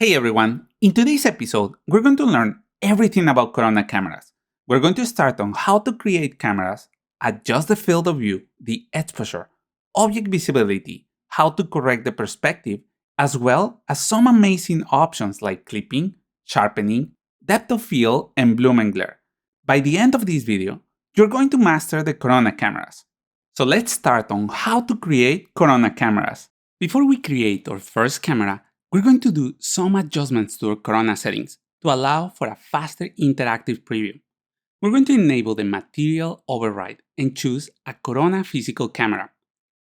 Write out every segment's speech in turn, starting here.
Hey everyone, in today's episode, we're going to learn everything about Corona cameras. We're going to start on how to create cameras, adjust the field of view, the exposure, object visibility, how to correct the perspective, as well as some amazing options like clipping, sharpening, depth of field, and bloom and glare. By the end of this video, you're going to master the Corona cameras. So let's start on how to create Corona cameras. Before we create our first camera, we're going to do some adjustments to our Corona settings to allow for a faster interactive preview. We're going to enable the material override and choose a Corona physical camera.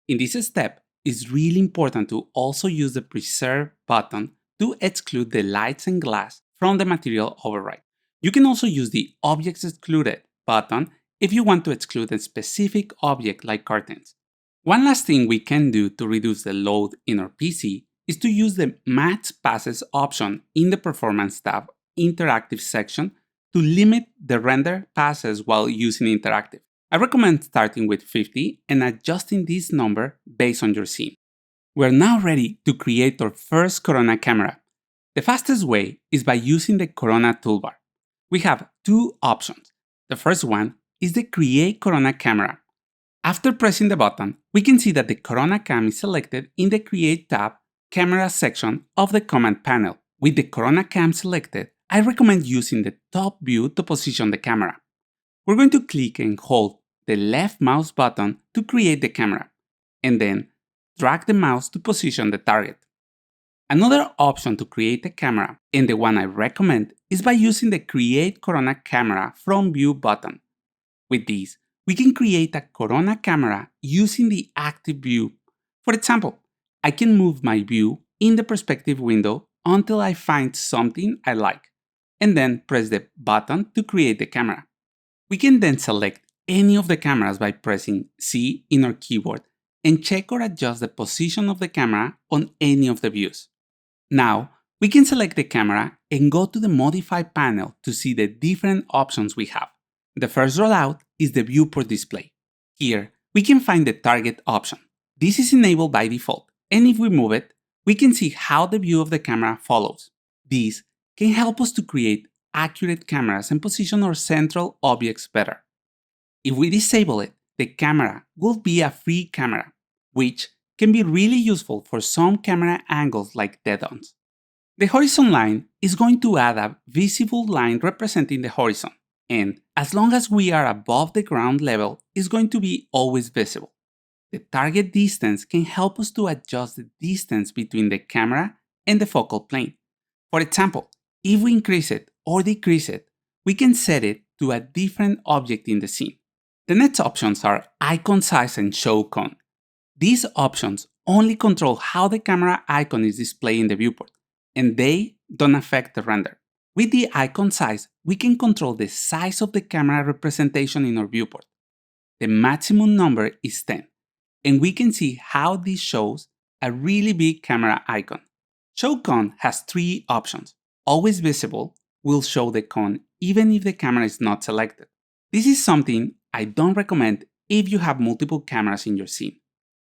In this step, it's really important to also use the preserve button to exclude the lights and glass from the material override. You can also use the objects excluded button if you want to exclude a specific object like curtains. One last thing we can do to reduce the load in our PC is to use the Match Passes option in the Performance tab Interactive section to limit the render passes while using Interactive. I recommend starting with 50 and adjusting this number based on your scene. We're now ready to create our first Corona camera. The fastest way is by using the Corona toolbar. We have two options. The first one is the Create Corona Camera. After pressing the button, we can see that the Corona cam is selected in the Create tab Camera section of the command panel. With the Corona cam selected, I recommend using the top view to position the camera. We're going to click and hold the left mouse button to create the camera, and then drag the mouse to position the target. Another option to create a camera, and the one I recommend, is by using the Create Corona Camera from View button. With this, we can create a Corona camera using the active view. For example, I can move my view in the perspective window until I find something I like, and then press the button to create the camera. We can then select any of the cameras by pressing C in our keyboard and check or adjust the position of the camera on any of the views. Now, we can select the camera and go to the Modify panel to see the different options we have. The first rollout is the viewport display. Here, we can find the target option. This is enabled by default, and if we move it, we can see how the view of the camera follows. This can help us to create accurate cameras and position our central objects better. If we disable it, the camera will be a free camera, which can be really useful for some camera angles like dead-ons. The horizon line is going to add a visible line representing the horizon, and as long as we are above the ground level, it's going to be always visible. The target distance can help us to adjust the distance between the camera and the focal plane. For example, if we increase it or decrease it, we can set it to a different object in the scene. The next options are icon size and show cone. These options only control how the camera icon is displayed in the viewport, and they don't affect the render. With the icon size, we can control the size of the camera representation in our viewport. The maximum number is 10, and we can see how this shows a really big camera icon. Show cone has three options. Always visible will show the cone even if the camera is not selected. This is something I don't recommend if you have multiple cameras in your scene.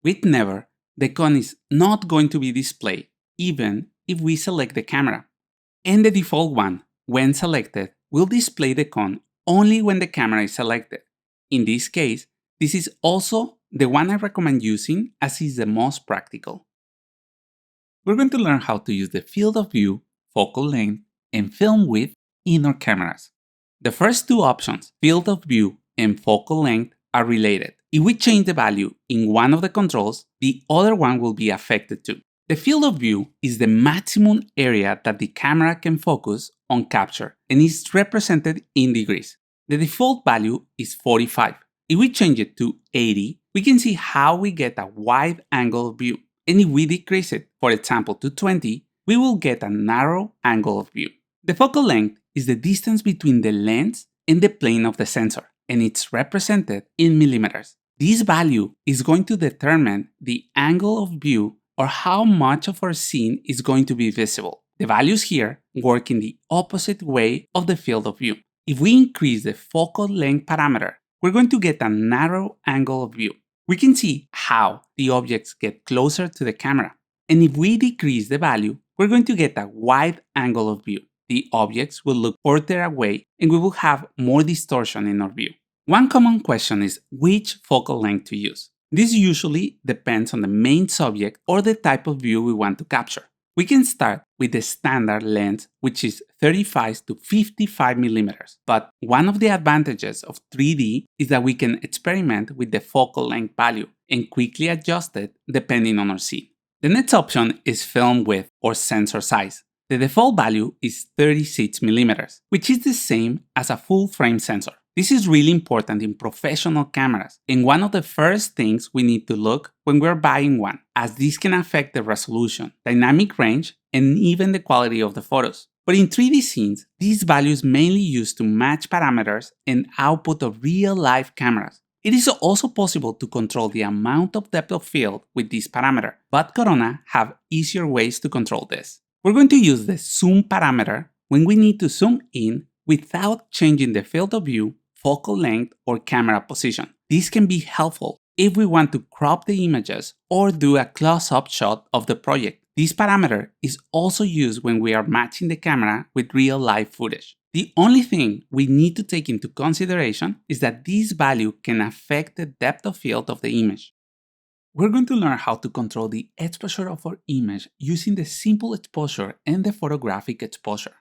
With never, the cone is not going to be displayed even if we select the camera. And the default one, when selected, will display the cone only when the camera is selected. In this case, this is also the one I recommend using as is the most practical. We're going to learn how to use the field of view, focal length, and film width in our cameras. The first two options, field of view and focal length, are related. If we change the value in one of the controls, the other one will be affected too. The field of view is the maximum area that the camera can focus on capture and is represented in degrees. The default value is 45. If we change it to 80, we can see how we get a wide angle view. And if we decrease it, for example, to 20, we will get a narrow angle of view. The focal length is the distance between the lens and the plane of the sensor, and it's represented in millimeters. This value is going to determine the angle of view or how much of our scene is going to be visible. The values here work in the opposite way of the field of view. If we increase the focal length parameter, we're going to get a narrow angle of view. We can see how the objects get closer to the camera. And if we decrease the value, we're going to get a wide angle of view. The objects will look further away and we will have more distortion in our view. One common question is which focal length to use. This usually depends on the main subject or the type of view we want to capture. We can start with the standard lens, which is 35 to 55 millimeters. But one of the advantages of 3D is that we can experiment with the focal length value and quickly adjust it depending on our scene. The next option is film width or sensor size. The default value is 36 millimeters, which is the same as a full frame sensor. This is really important in professional cameras and one of the first things we need to look when we're buying one, as this can affect the resolution, dynamic range, and even the quality of the photos. But in 3D scenes, this value is mainly used to match parameters and output of real-life cameras. It is also possible to control the amount of depth of field with this parameter, but Corona have easier ways to control this. We're going to use the zoom parameter when we need to zoom in without changing the field of view, focal length, or camera position. This can be helpful if we want to crop the images or do a close-up shot of the project. This parameter is also used when we are matching the camera with real-life footage. The only thing we need to take into consideration is that this value can affect the depth of field of the image. We're going to learn how to control the exposure of our image using the simple exposure and the photographic exposure.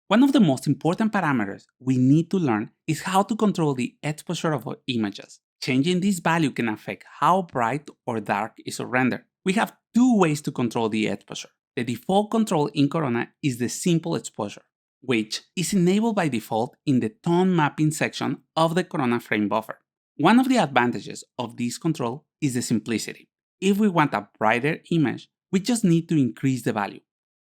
One of the most important parameters we need to learn is how to control the exposure of our images. Changing this value can affect how bright or dark is our render. We have two ways to control the exposure. The default control in Corona is the simple exposure, which is enabled by default in the tone mapping section of the Corona frame buffer. One of the advantages of this control is the simplicity. If we want a brighter image, we just need to increase the value.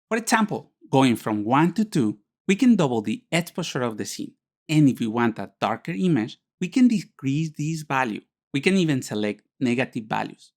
For example, going from 1 to 2, we can double the exposure of the scene. And if we want a darker image, we can decrease this value. We can even select negative values.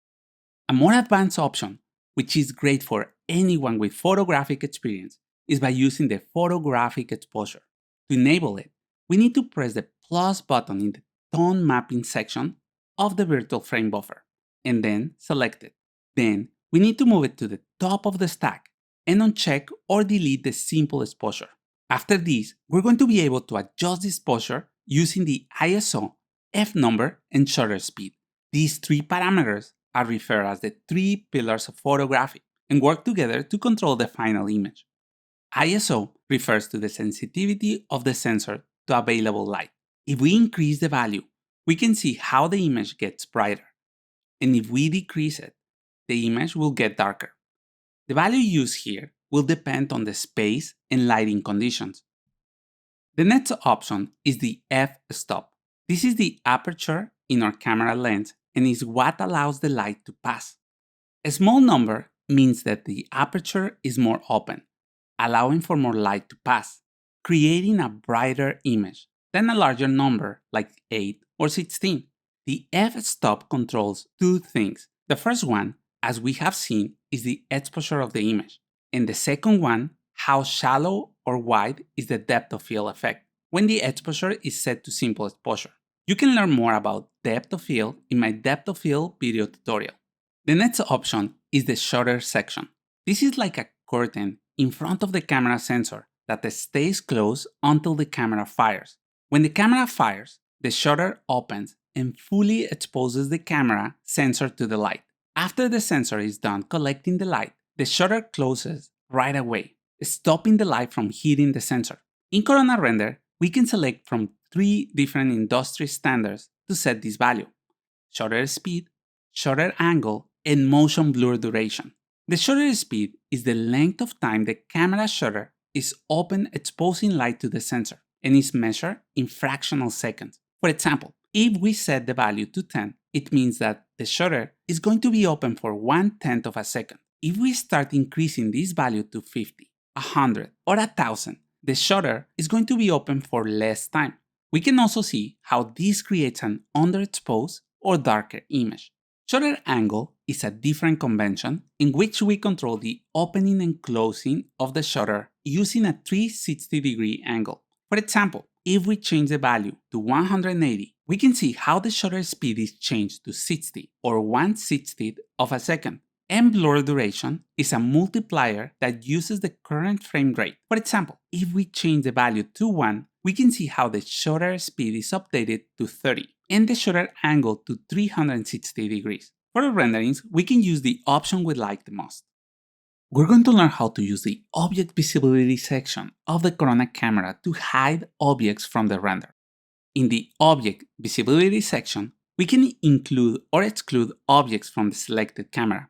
A more advanced option, which is great for anyone with photographic experience, is by using the photographic exposure. To enable it, we need to press the plus button in the tone mapping section of the virtual frame buffer, and then select it. Then we need to move it to the top of the stack and uncheck or delete the simple exposure. After this, we're going to be able to adjust the exposure using the ISO, f-number, and shutter speed. These three parameters are referred as the three pillars of photography and work together to control the final image. ISO refers to the sensitivity of the sensor to available light. If we increase the value, we can see how the image gets brighter. And if we decrease it, the image will get darker. The value used here will depend on the space and lighting conditions. The next option is the f-stop. This is the aperture in our camera lens and is what allows the light to pass. A small number means that the aperture is more open, allowing for more light to pass, creating a brighter image than a larger number like 8 or 16. The f-stop controls two things. The first one, as we have seen, is the exposure of the image. And the second one, how shallow or wide is the depth of field effect when the exposure is set to simple exposure. You can learn more about depth of field in my depth of field video tutorial. The next option is the shutter section. This is like a curtain in front of the camera sensor that stays closed until the camera fires. When the camera fires, the shutter opens and fully exposes the camera sensor to the light. After the sensor is done collecting the light, the shutter closes right away, stopping the light from hitting the sensor. In Corona Render, we can select from 3 different industry standards to set this value: shutter speed, shutter angle, and motion blur duration. The shutter speed is the length of time the camera shutter is open exposing light to the sensor and is measured in fractional seconds. For example, if we set the value to 10, it means that the shutter is going to be open for 1/10 of a second. If we start increasing this value to 50, 100, or 1000, the shutter is going to be open for less time. We can also see how this creates an underexposed or darker image. Shutter angle is a different convention in which we control the opening and closing of the shutter using a 360-degree angle. For example, if we change the value to 180, we can see how the shutter speed is changed to 60 or 1/60th of a second. And blur duration is a multiplier that uses the current frame rate. For example, if we change the value to 1, we can see how the shutter speed is updated to 30 and the shutter angle to 360 degrees. For the renderings, we can use the option we like the most. We're going to learn how to use the Object Visibility section of the Corona camera to hide objects from the render. In the Object Visibility section, we can include or exclude objects from the selected camera.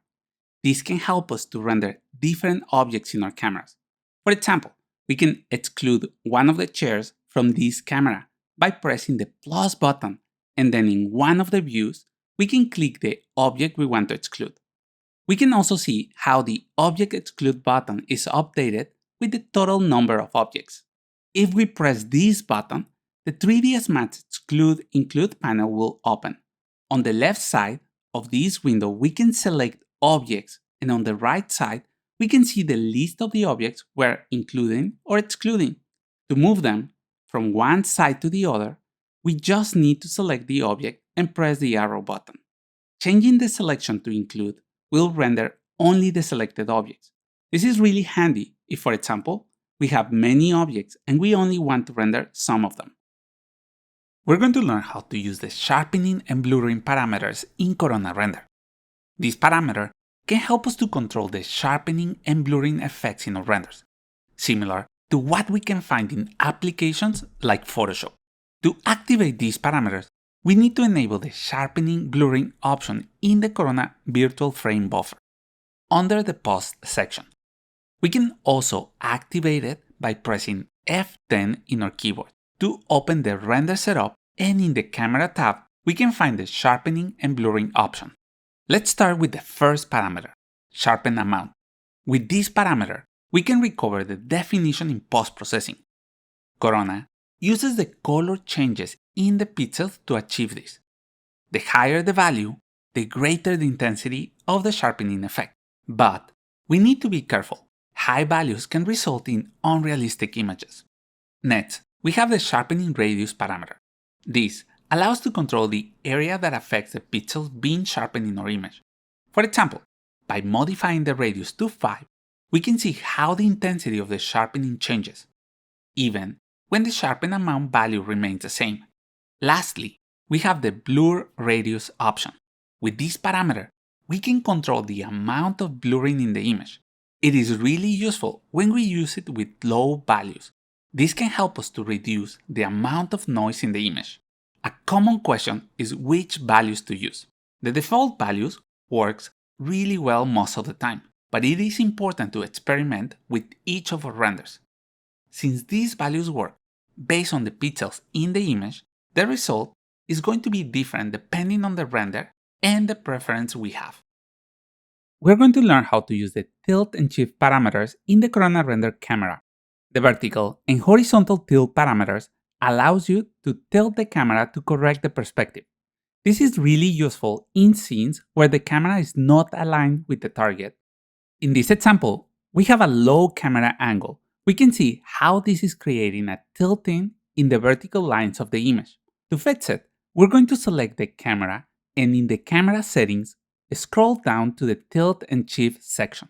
This can help us to render different objects in our cameras. For example, we can exclude one of the chairs from this camera by pressing the plus button, and then in one of the views, we can click the object we want to exclude. We can also see how the Object Exclude button is updated with the total number of objects. If we press this button, the 3ds Max Exclude Include panel will open. On the left side of this window, we can select objects, and on the right side, we can see the list of the objects we're including or excluding. To move them from one side to the other, we just need to select the object and press the arrow button. Changing the selection to include will render only the selected objects. This is really handy if, for example, we have many objects and we only want to render some of them. We're going to learn how to use the sharpening and blurring parameters in Corona Render. This parameter can help us to control the sharpening and blurring effects in our renders, similar to what we can find in applications like Photoshop. To activate these parameters, we need to enable the sharpening blurring option in the Corona virtual frame buffer under the Post section. We can also activate it by pressing F10 in our keyboard to open the render setup, and in the camera tab, we can find the sharpening and blurring option. Let's start with the first parameter, sharpen amount. With this parameter, we can recover the definition in post-processing. Corona uses the color changes in the pixels to achieve this. The higher the value, the greater the intensity of the sharpening effect. But we need to be careful. High values can result in unrealistic images. Next, we have the sharpening radius parameter. This allows to control the area that affects the pixels being sharpened in our image. For example, by modifying the radius to 5, we can see how the intensity of the sharpening changes, even when the sharpen amount value remains the same. Lastly, we have the blur radius option. With this parameter, we can control the amount of blurring in the image. It is really useful when we use it with low values. This can help us to reduce the amount of noise in the image. A common question is which values to use. The default values works really well most of the time, but it is important to experiment with each of our renders. Since these values work based on the pixels in the image, the result is going to be different depending on the render and the preference we have. We're going to learn how to use the tilt and shift parameters in the Corona Render camera. The vertical and horizontal tilt parameters allows you to tilt the camera to correct the perspective. This is really useful in scenes where the camera is not aligned with the target. In this example, we have a low camera angle. We can see how this is creating a tilting in the vertical lines of the image. To fix it, we're going to select the camera and in the camera settings, scroll down to the tilt and shift section.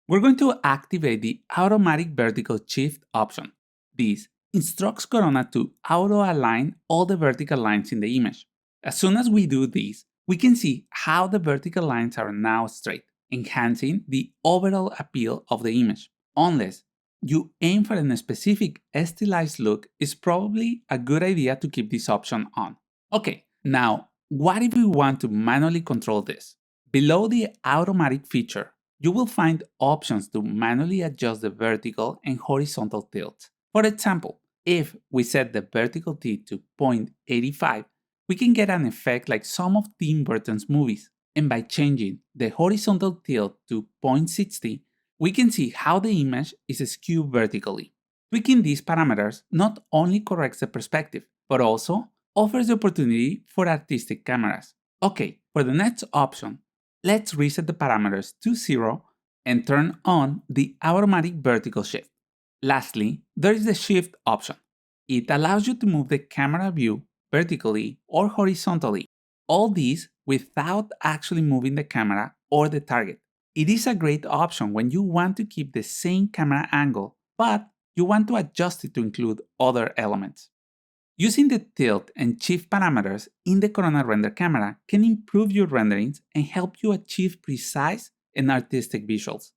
We're going to activate the automatic vertical shift option. This instructs Corona to auto-align all the vertical lines in the image. As soon as we do this, we can see how the vertical lines are now straight, enhancing the overall appeal of the image. Unless you aim for a specific stylized look, it's probably a good idea to keep this option on. Okay, now what if we want to manually control this? Below the automatic feature, you will find options to manually adjust the vertical and horizontal tilts. For example, if we set the vertical tilt to 0.85, we can get an effect like some of Tim Burton's movies. And by changing the horizontal tilt to 0.60, we can see how the image is skewed vertically. Tweaking these parameters not only corrects the perspective, but also offers the opportunity for artistic cameras. Okay, for the next option, let's reset the parameters to 0 and turn on the automatic vertical shift. Lastly, there is the shift option. It allows you to move the camera view vertically or horizontally, all these without actually moving the camera or the target. It is a great option when you want to keep the same camera angle, but you want to adjust it to include other elements. Using the tilt and shift parameters in the Corona Render camera can improve your renderings and help you achieve precise and artistic visuals.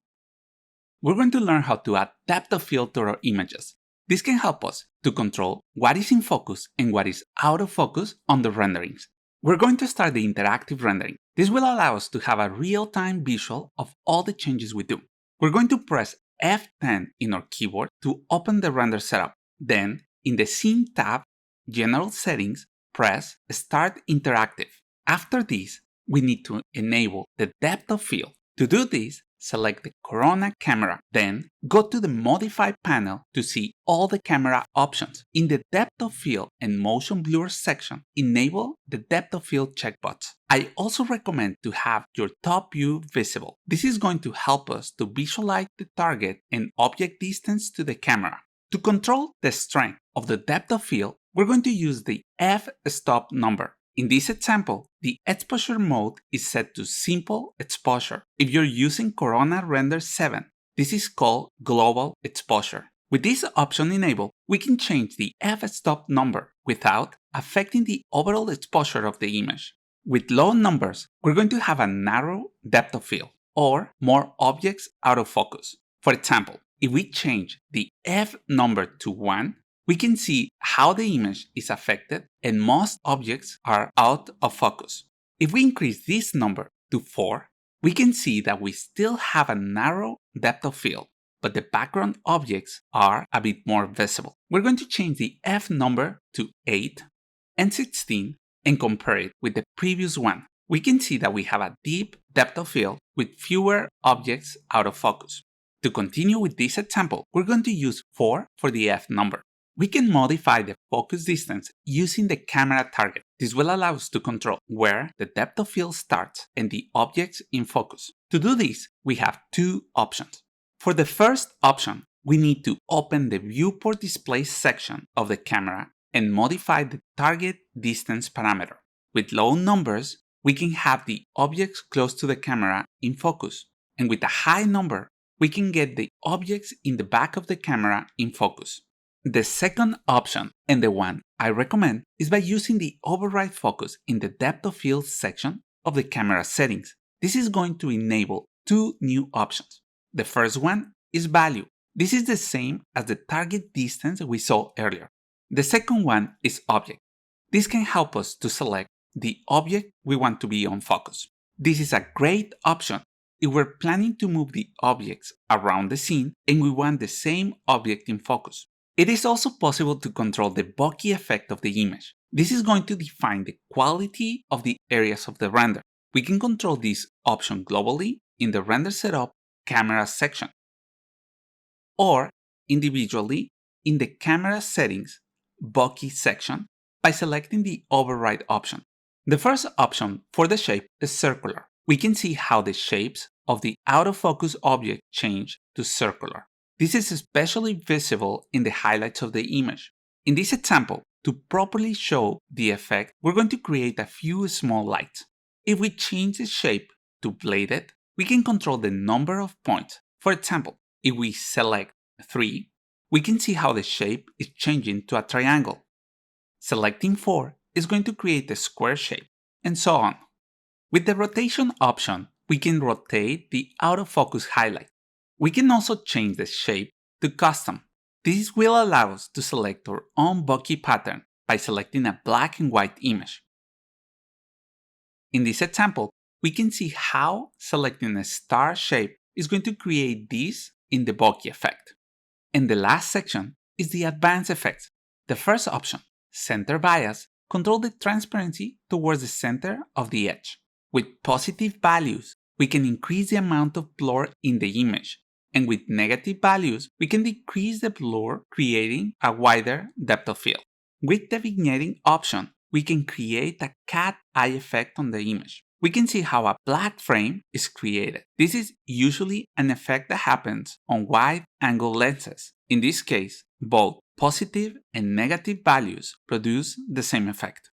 We're going to learn how to add depth of field to our images. This can help us to control what is in focus and what is out of focus on the renderings. We're going to start the interactive rendering. This will allow us to have a real-time visual of all the changes we do. We're going to press F10 in our keyboard to open the render setup. Then, in the Scene tab, General Settings, press Start Interactive. After this, we need to enable the depth of field. To do this, select the Corona camera, then go to the Modify panel to see all the camera options. In the Depth of Field and Motion Blur section, enable the Depth of Field checkbox. I also recommend to have your top view visible. This is going to help us to visualize the target and object distance to the camera. To control the strength of the depth of field, we're going to use the f-stop number. In this example, the exposure mode is set to Simple Exposure. If you're using Corona Render 7, this is called Global Exposure. With this option enabled, we can change the f-stop number without affecting the overall exposure of the image. With low numbers, we're going to have a narrow depth of field or more objects out of focus. For example, if we change the f number to 1, we can see how the image is affected and most objects are out of focus. If we increase this number to 4, we can see that we still have a narrow depth of field, but the background objects are a bit more visible. We're going to change the f number to 8 and 16 and compare it with the previous one. We can see that we have a deep depth of field with fewer objects out of focus. To continue with this example, we're going to use 4 for the f number. We can modify the focus distance using the camera target. This will allow us to control where the depth of field starts and the objects in focus. To do this, we have two options. For the first option, we need to open the Viewport Display section of the camera and modify the target distance parameter. With low numbers, we can have the objects close to the camera in focus, and with a high number, we can get the objects in the back of the camera in focus. The second option, and the one I recommend, is by using the Override Focus in the Depth of Field section of the camera settings. This is going to enable two new options. The first one is Value. This is the same as the target distance we saw earlier. The second one is Object. This can help us to select the object we want to be on focus. This is a great option if we're planning to move the objects around the scene and we want the same object in focus. It is also possible to control the bokeh effect of the image. This is going to define the quality of the areas of the render. We can control this option globally in the Render Setup Camera section, or individually in the Camera Settings Bokeh section by selecting the Override option. The first option for the shape is circular. We can see how the shapes of the out-of-focus object change to circular. This is especially visible in the highlights of the image. In this example, to properly show the effect, we're going to create a few small lights. If we change the shape to bladed, we can control the number of points. For example, if we select 3, we can see how the shape is changing to a triangle. Selecting 4 is going to create a square shape, and so on. With the rotation option, we can rotate the out-of-focus highlight. We can also change the shape to custom. This will allow us to select our own bokeh pattern by selecting a black and white image. In this example, we can see how selecting a star shape is going to create this in the bokeh effect. And the last section is the advanced effects. The first option, Center Bias, controls the transparency towards the center of the edge. With positive values, we can increase the amount of blur in the image, and with negative values, we can decrease the blur, creating a wider depth of field. With the vignetting option, we can create a cat eye effect on the image. We can see how a black frame is created. This is usually an effect that happens on wide-angle lenses. In this case, both positive and negative values produce the same effect.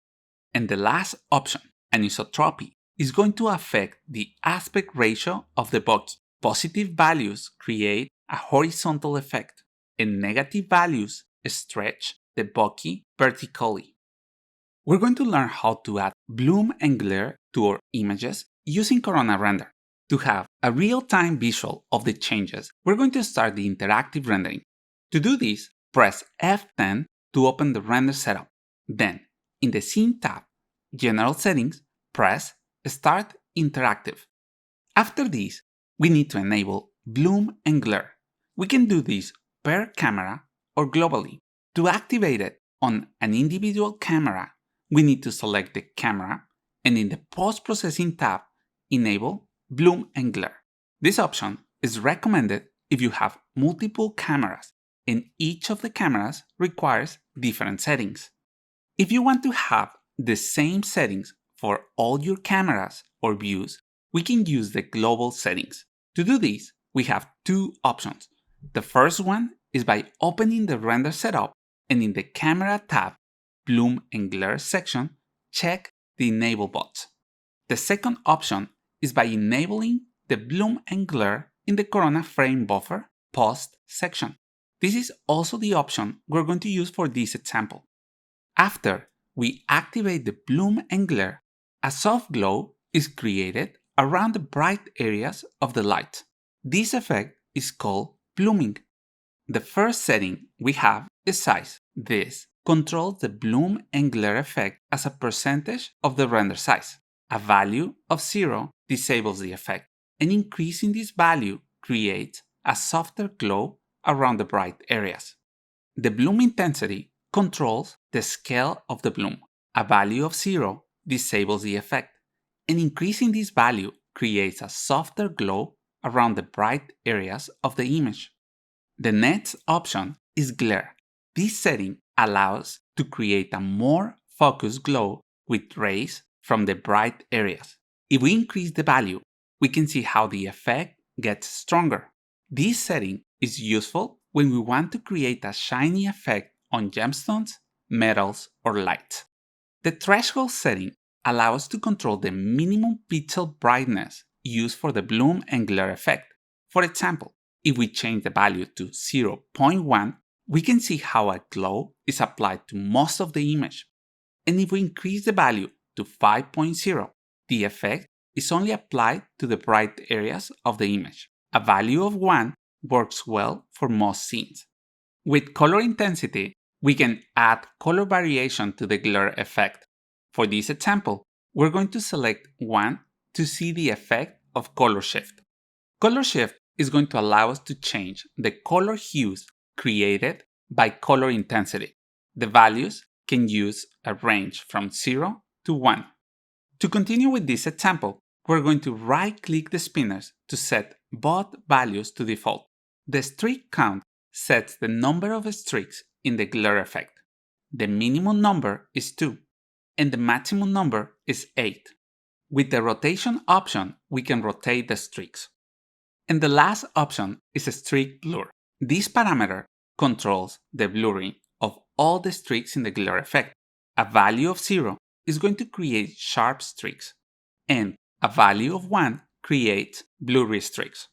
And the last option, anisotropy. is going to affect the aspect ratio of the bokeh. Positive values create a horizontal effect, and negative values stretch the bokeh vertically. We're going to learn how to add bloom and glare to our images using Corona Render. To have a real-time visual of the changes, we're going to start the interactive rendering. To do this, press F10 to open the render setup. Then, in the Scene tab, General Settings, press Start Interactive. After this, we need to enable bloom and glare. We can do this per camera or globally. To activate it on an individual camera, we need to select the camera and in the Post-Processing tab, enable bloom and glare. This option is recommended if you have multiple cameras and each of the cameras requires different settings. If you want to have the same settings for all your cameras or views, we can use the global settings. To do this, we have two options. The first one is by opening the render setup and in the camera tab, bloom and glare section, check the enable bots. The second option is by enabling the bloom and glare in the Corona frame buffer post section. This is also the option we're going to use for this example. After we activate the bloom and glare, a soft glow is created around the bright areas of the light. This effect is called blooming. The first setting we have is size. This controls the bloom and glare effect as a percentage of the render size. A value of 0 disables the effect, and increasing this value creates a softer glow around the bright areas. The bloom intensity controls the scale of the bloom. A value of 0 disables the effect, and increasing this value creates a softer glow around the bright areas of the image. The next option is glare. This setting allows to create a more focused glow with rays from the bright areas. If we increase the value, we can see how the effect gets stronger. This setting is useful when we want to create a shiny effect on gemstones, metals, or lights. The threshold setting allows us to control the minimum pixel brightness used for the bloom and glare effect. For example, if we change the value to 0.1, we can see how a glow is applied to most of the image. And if we increase the value to 5.0, the effect is only applied to the bright areas of the image. A value of 1 works well for most scenes. With color intensity, we can add color variation to the glare effect. For this example, we're going to select 1 to see the effect of color shift. Color shift is going to allow us to change the color hues created by color intensity. The values can use a range from 0 to 1. To continue with this example, we're going to right-click the spinners to set both values to default. The streak count sets the number of streaks in the glare effect. The minimum number is 2, and the maximum number is 8. With the rotation option, we can rotate the streaks. And the last option is a streak blur. This parameter controls the blurring of all the streaks in the glare effect. A value of 0 is going to create sharp streaks, and a value of 1 creates blurry streaks.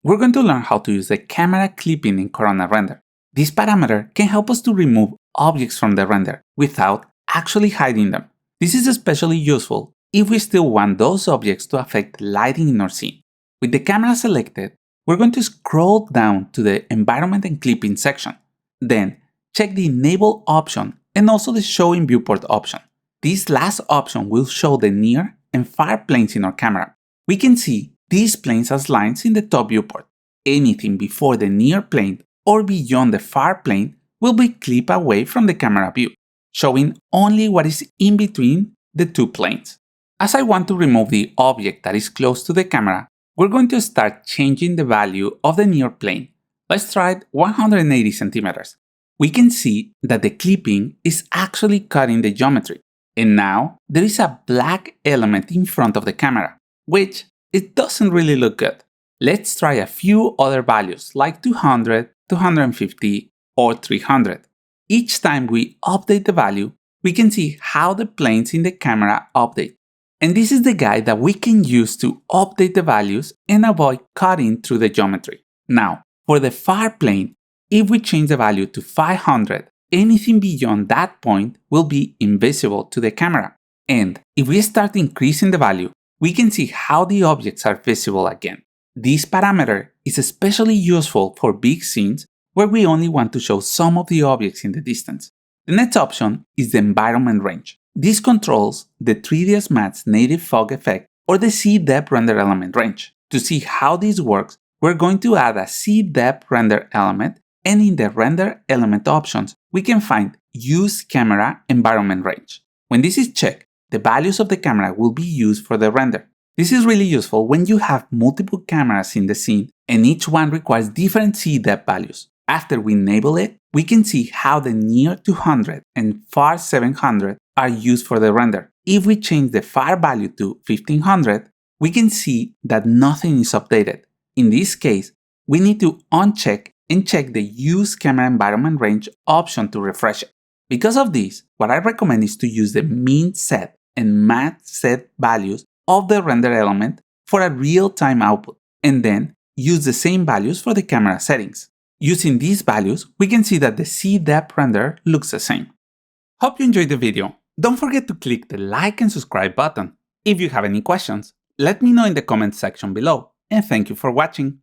We're going to learn how to use the camera clipping in Corona Render. This parameter can help us to remove objects from the render without actually hiding them. This is especially useful if we still want those objects to affect lighting in our scene. With the camera selected, we're going to scroll down to the Environment and Clipping section. Then, check the Enable option and also the Show in Viewport option. This last option will show the near and far planes in our camera. We can see these planes as lines in the top viewport. Anything before the near plane or beyond the far plane will be clipped away from the camera view, showing only what is in between the two planes. As I want to remove the object that is close to the camera, we're going to start changing the value of the near plane. Let's try 180 centimeters. We can see that the clipping is actually cutting the geometry. And now there is a black element in front of the camera, which it doesn't really look good. Let's try a few other values like 200, 250, or 300. Each time we update the value, we can see how the planes in the camera update. And this is the guide that we can use to update the values and avoid cutting through the geometry. Now, for the far plane, if we change the value to 500, anything beyond that point will be invisible to the camera. And if we start increasing the value, we can see how the objects are visible again. This parameter is especially useful for big scenes where we only want to show some of the objects in the distance. The next option is the environment range. This controls the 3ds Max native fog effect or the C-depth render element range. To see how this works, we're going to add a C-depth render element, and in the render element options, we can find Use Camera Environment Range. When this is checked, the values of the camera will be used for the render. This is really useful when you have multiple cameras in the scene and each one requires different C-depth values. After we enable it, we can see how the near 200 and far 700 are used for the render. If we change the far value to 1500, we can see that nothing is updated. In this case, we need to uncheck and check the Use Camera Environment Range option to refresh it. Because of this, what I recommend is to use the min set and max set values of the render element for a real-time output, and then use the same values for the camera settings. Using these values, we can see that the C-depth render looks the same. Hope you enjoyed the video. Don't forget to click the like and subscribe button. If you have any questions, let me know in the comments section below, and thank you for watching.